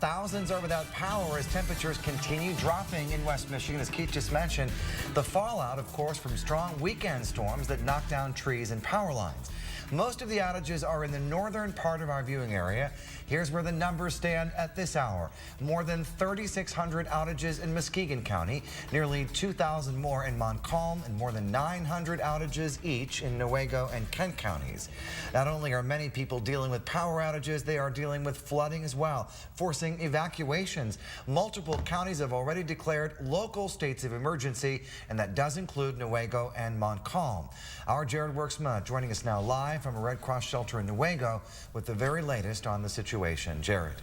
Thousands are without power as temperatures continue dropping in West Michigan, as Keith just mentioned. The fallout, of course, from strong weekend storms that knock down trees and power lines. Most of the outages are in the northern part of our viewing area. Here's where the numbers stand at this hour. More than 3,600 outages in Muskegon County, nearly 2,000 more in Montcalm, and more than 900 outages each in Newaygo and Kent counties. Not only are many people dealing with power outages, they are dealing with flooding as well, forcing evacuations. Multiple counties have already declared local states of emergency, and that does include Newaygo and Montcalm. Our Jared Worksma joining us now live from a Red Cross shelter in Newaygo with the very latest on the situation. Jared.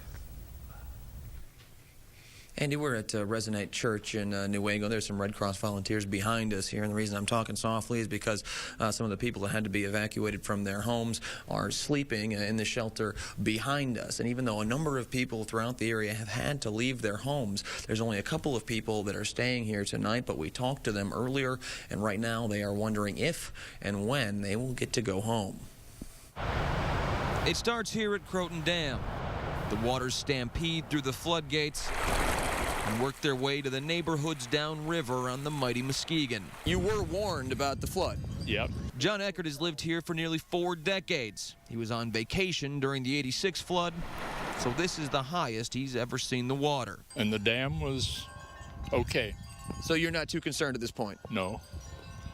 Andy, we're at Resonate Church in Newaygo. There's some Red Cross volunteers behind us here, and the reason I'm talking softly is because some of the people that had to be evacuated from their homes are sleeping in the shelter behind us. And even though a number of people throughout the area have had to leave their homes, there's only a couple of people that are staying here tonight, but we talked to them earlier, and right now they are wondering if and when they will get to go home. It starts here at Croton Dam. The waters stampede through the floodgates and work their way to the neighborhoods downriver on the mighty Muskegon. You were warned about the flood. Yep. John Eckert has lived here for nearly 4 decades. He was on vacation during the '86 flood, so this is the highest he's ever seen the water. And the dam was okay. So you're not too concerned at this point? No.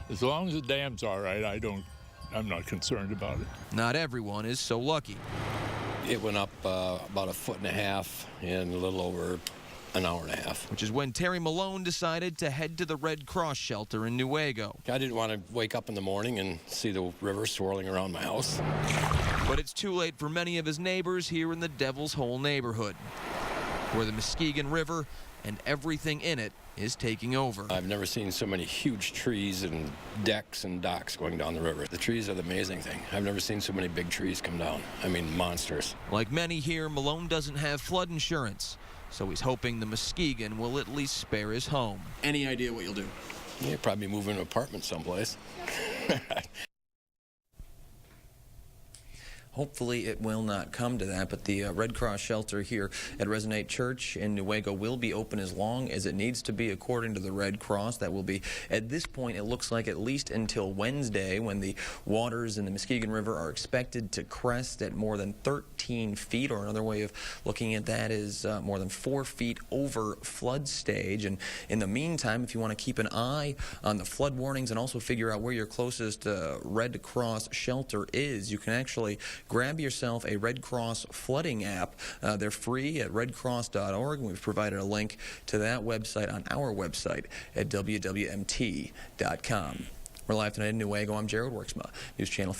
As long as the dam's all right, I'm not concerned about it. Not everyone is so lucky. It went up about 1.5 feet in a little over an hour and a half. Which is when Terry Malone decided to head to the Red Cross shelter in Newaygo. I didn't want to wake up in the morning and see the river swirling around my house. But it's too late for many of his neighbors here in the Devil's Hole neighborhood, where the Muskegon River and everything in it is taking over. I've never seen so many huge trees and decks and docks going down the river. The trees are the amazing thing. I've never seen so many big trees come down. I mean, monsters. Like many here, Malone doesn't have flood insurance, so he's hoping the Muskegon will at least spare his home. Any idea what you'll do? Yeah, probably move in an apartment someplace. Hopefully it will not come to that, but the Red Cross shelter here at Resonate Church in Newaygo will be open as long as it needs to be according to the Red Cross. That will be, at this point, it looks like at least until Wednesday, when the waters in the Muskegon River are expected to crest at more than 13 feet, or another way of looking at that is more than 4 feet over flood stage. And in the meantime, if you want to keep an eye on the flood warnings and also figure out where your closest Red Cross shelter is, you can actually grab yourself a Red Cross flooding app. They're free at redcross.org, and we've provided a link to that website on our website at WWMT.com. We're live tonight in Newaygo. I'm Jared Worksma, News Channel 3.